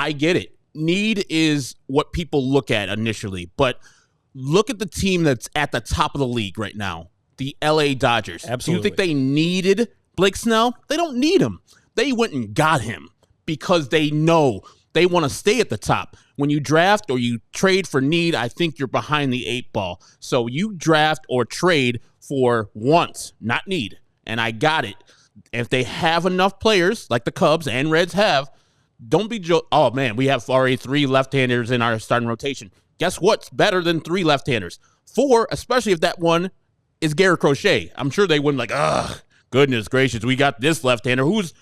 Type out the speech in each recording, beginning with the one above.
I get it. Need is what people look at initially, but look at the team that's at the top of the league right now, the LA Dodgers. Absolutely. Do you think they needed Blake Snell? They don't need him. They went and got him because they know they want to stay at the top. When you draft or you trade for need, I think you're behind the 8 ball. So you draft or trade for wants, not need. And I got it. If they have enough players, like the Cubs and Reds have, don't be oh, man, we have already 3 left-handers in our starting rotation. Guess what's better than 3 left-handers? 4, especially if that one is Garrett Crochet. I'm sure they wouldn't goodness gracious, we got this left-hander who's,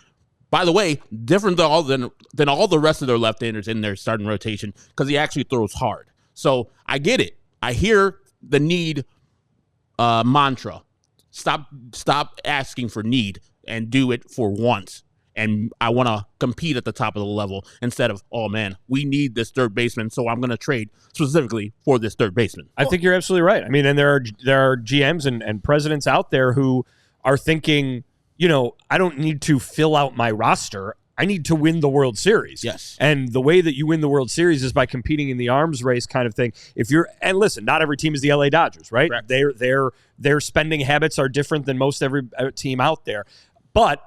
by the way, different than all the rest of their left-handers in their starting rotation because he actually throws hard. So I get it. I hear the need mantra. Stop asking for need and do it for once. And I want to compete at the top of the level instead of, oh, man, we need this third baseman, so I'm going to trade specifically for this third baseman. I think you're absolutely right. I mean, and there are GMs and presidents out there who are thinking, I don't need to fill out my roster. I need to win the World Series. Yes. And the way that you win the World Series is by competing in the arms race kind of thing. And listen, not every team is the LA Dodgers, right? Correct. Their spending habits are different than most every team out there. But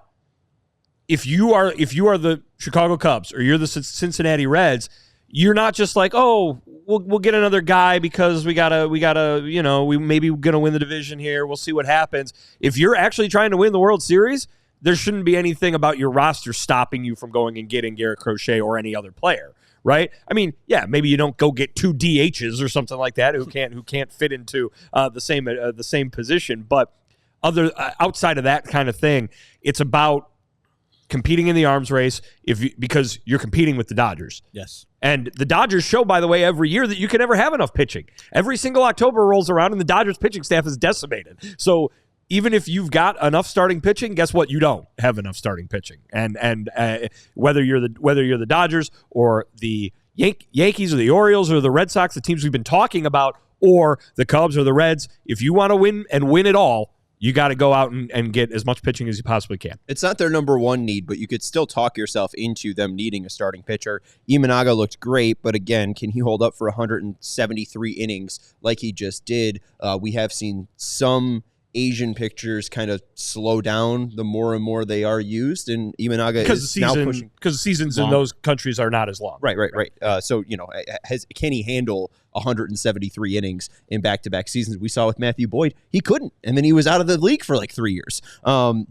if you are the Chicago Cubs or you're the Cincinnati Reds, you're not just like, oh, we'll get another guy because we maybe gonna win the division here. We'll see what happens. If you're actually trying to win the World Series, there shouldn't be anything about your roster stopping you from going and getting Garrett Crochet or any other player, right? I mean, yeah, maybe you don't go get 2 DHs or something like that who can't fit into the same position, but outside of that kind of thing, it's about competing in the arms race because you're competing with the Dodgers. Yes. And the Dodgers show, by the way, every year that you can never have enough pitching. Every single October rolls around and the Dodgers pitching staff is decimated. So even if you've got enough starting pitching, guess what? You don't have enough starting pitching. And whether you're the Dodgers or the Yankees or the Orioles or the Red Sox, the teams we've been talking about, or the Cubs or the Reds, if you want to win and win it all, you got to go out and get as much pitching as you possibly can. It's not their number one need, but you could still talk yourself into them needing a starting pitcher. Imanaga looked great, but again, can he hold up for 173 innings like he just did? We have seen some Asian pitchers kind of slow down the more and more they are used, and Imanaga is now pushing. Because the seasons in those countries are not as long. Right. So, can he handle 173 innings in back-to-back seasons? We saw with Matthew Boyd, he couldn't, and then he was out of the league for like 3 years.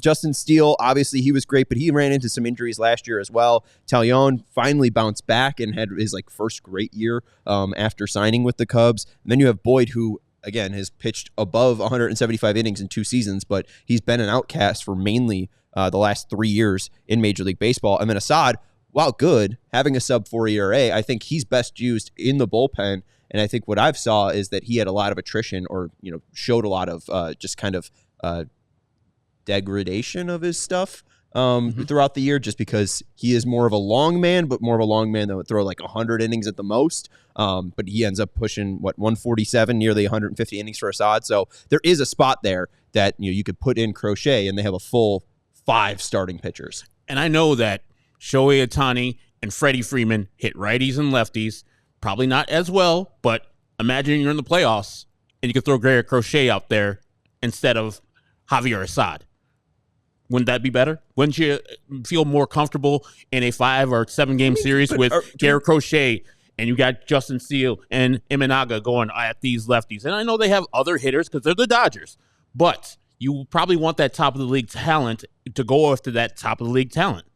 Justin Steele, obviously he was great, but he ran into some injuries last year as well. Talion finally bounced back and had his first great year after signing with the Cubs. And then you have Boyd, who again has pitched above 175 innings in 2 seasons, but he's been an outcast for mainly the last 3 years in Major League Baseball. And then Assad, while good, having a sub-4 ERA, I think he's best used in the bullpen. And I think what I've saw is that he had a lot of attrition, or showed a lot of just kind of degradation of his stuff throughout the year, just because he is more of a long man, but more of a long man that would throw like 100 innings at the most. But he ends up pushing 147, nearly 150 innings for Assad. So there is a spot there that you could put in Crochet, and they have a full 5 starting pitchers. And I know that Shohei Ohtani and Freddie Freeman hit righties and lefties, probably not as well, but imagine you're in the playoffs and you could throw Garrett Crochet out there instead of Javier Assad. Wouldn't that be better? Wouldn't you feel more comfortable in a 5 or 7 game series with Garrett Crochet, and you got Justin Steele and Imanaga going at these lefties? And I know they have other hitters because they're the Dodgers, but you probably want that top of the league talent to go after that top of the league talent.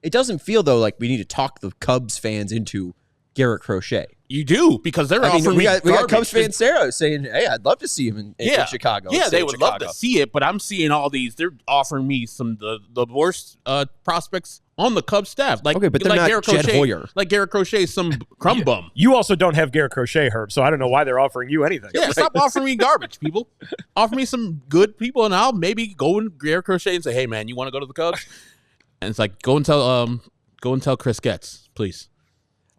It doesn't feel, though, like we need to talk the Cubs fans into Garrett Crochet. You do, because they're offering we got Cubs fan Sarah saying, hey, I'd love to see him in Chicago. Yeah, they would love to see it, but I'm seeing all these. They're offering me some the worst prospects on the Cubs staff. But they're not Garrett Jed Crochet, Hoyer. Like Garrett Crochet, some crumb bum. You also don't have Garrett Crochet, Herb, so I don't know why they're offering you anything. Yeah, stop offering me garbage, people. Offer me some good people, and I'll maybe go in Garrett Crochet and say, hey, man, you want to go to the Cubs? And it's like, go and tell Chris Getz, please.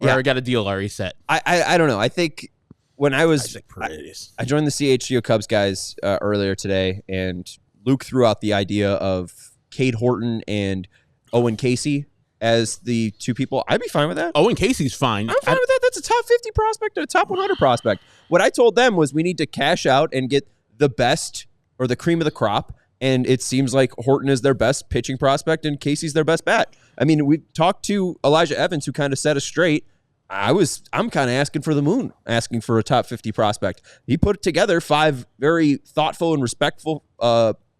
I already got a deal already set. I don't know. I think when I joined the CHGO Cubs guys earlier today, and Luke threw out the idea of Cade Horton and Owen Casey as the two people, I'd be fine with that. Owen Casey's fine. I'm fine with that. That's a top 50 prospect and a top 100 prospect. What I told them was we need to cash out and get the best or the cream of the crop. And it seems like Horton is their best pitching prospect and Casey's their best bat. I mean, we talked to Elijah Evans, who kind of set us straight. I'm kind of asking for the moon, asking for a top 50 prospect. He put together 5 very thoughtful and respectful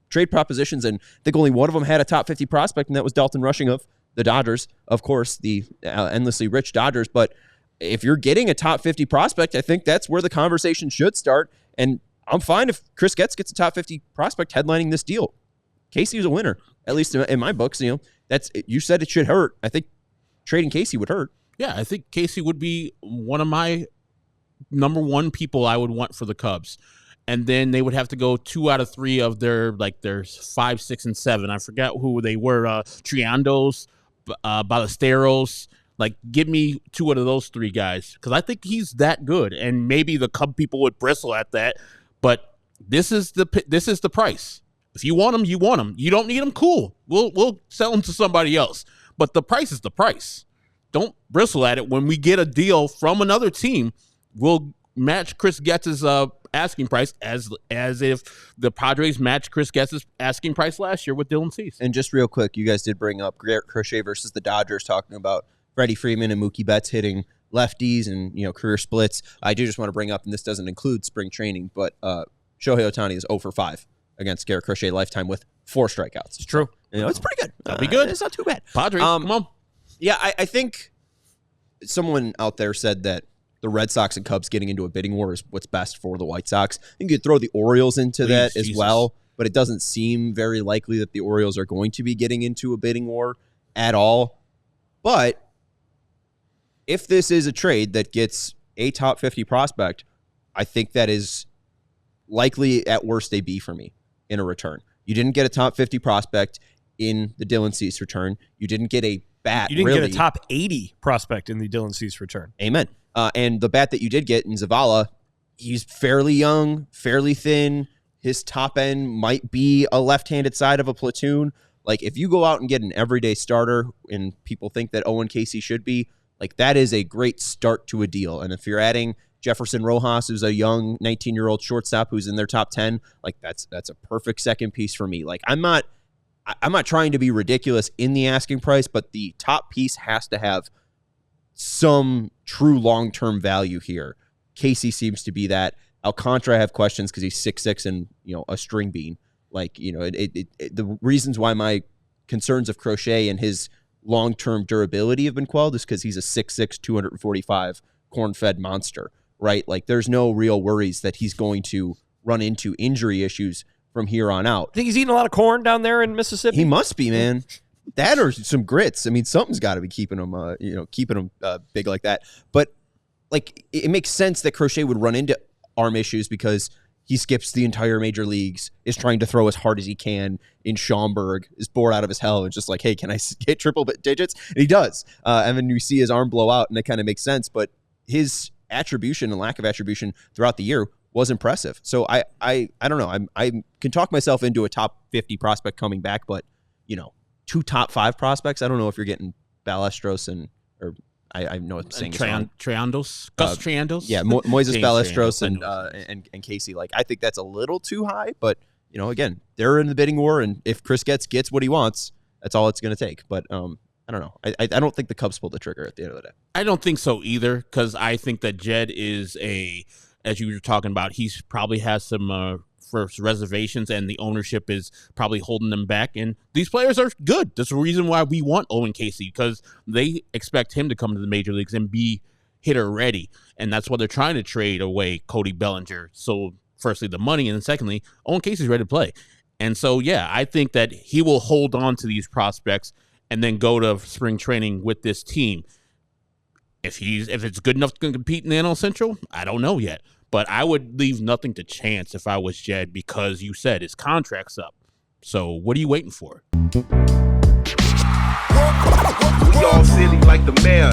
trade propositions, and I think only one of them had a top 50 prospect, and that was Dalton Rushing of the Dodgers, of course, the endlessly rich Dodgers. But if you're getting a top 50 prospect, I think that's where the conversation should start. And I'm fine if Chris Getz gets a top 50 prospect headlining this deal. Casey was a winner, at least in my books. You know, you said it should hurt. I think trading Casey would hurt. Yeah, I think Casey would be one of my number one people I would want for the Cubs. And then they would have to go 2 out of 3 of their 5, 6, and 7. I forgot who they were. Triandos, Ballesteros. Like, give me 2 out of those 3 guys, because I think he's that good. And maybe the Cub people would bristle at that, but this is the price. If you want him, you want him. You don't need him, cool. We'll sell him to somebody else. But the price is the price. Don't bristle at it. When we get a deal from another team, we'll match Chris Getz's asking price as if the Padres matched Chris Getz's asking price last year with Dylan Cease. And just real quick, you guys did bring up Garrett Crochet versus the Dodgers, talking about Freddie Freeman and Mookie Betts hitting lefties and, you know, career splits. I do just want to bring up, and this doesn't include spring training, but Shohei Ohtani is 0 for 5 against Garrett Crochet lifetime with 4 strikeouts. It's true. You know, it's pretty good. That'll be good. It's not too bad. Padres, come on. Yeah, I think someone out there said that the Red Sox and Cubs getting into a bidding war is what's best for the White Sox. I think you could throw the Orioles into that as well, but it doesn't seem very likely that the Orioles are going to be getting into a bidding war at all. But if this is a trade that gets a top 50 prospect, I think that is likely at worst a B for me in a return. You didn't get a top 50 prospect in the Dylan Cease return. You didn't get a bat. You didn't get a top 80 prospect in the Dylan Cease return. Amen. And the bat that you did get in Zavala, he's fairly young, fairly thin. His top end might be a left-handed side of a platoon. Like, if you go out and get an everyday starter and people think that Owen Casey should be, like, that is a great start to a deal. And if you're adding Jefferson Rojas, who's a young 19-year-old shortstop who's in their top 10, like, that's a perfect second piece for me. Like, I'm not trying to be ridiculous in the asking price, but the top piece has to have some true long-term value here. Casey seems to be that. Alcantara, I have questions because he's 6'6" and, you know, a string bean. Like, you know, the reasons why my concerns of Crochet and his long-term durability have been quelled is because he's a 6'6", 245 corn-fed monster, right? Like, there's no real worries that he's going to run into injury issues from here on out. I think he's eating a lot of corn down there in Mississippi. He must be, man. That or some grits. I mean, something's got to be keeping him, big like that. But, like, it makes sense that Crochet would run into arm issues because he skips the entire major leagues, is trying to throw as hard as he can in Schaumburg, is bored out of his hell, and just like, hey, can I hit triple digits? And he does. And then you see his arm blow out, and it kind of makes sense. But his attribution and lack of attribution throughout the year was impressive. So I don't know. I can talk myself into a top 50 prospect coming back, but, you know, 2 top 5 prospects. I don't know if you're getting Ballesteros I know what I'm saying. Triandos, Gus Triandos. Yeah, Moises Ballesteros and Casey. Like, I think that's a little too high, but, you know, again, they're in the bidding war, and if Chris gets what he wants, that's all it's going to take. But I don't know. I don't think the Cubs pulled the trigger at the end of the day. I don't think so either, because I think that Jed is as you were talking about, he's probably has some first reservations, and the ownership is probably holding them back. And these players are good. That's the reason why we want Owen Casey, because they expect him to come to the major leagues and be hitter ready. And that's why they're trying to trade away Cody Bellinger. So firstly, the money, and then secondly, Owen Casey's ready to play. And so, yeah, I think that he will hold on to these prospects and then go to spring training with this team. If it's good enough to compete in the NL Central, I don't know yet. But I would leave nothing to chance if I was Jed, because you said his contract's up. So what are you waiting for? We all silly like the mayor.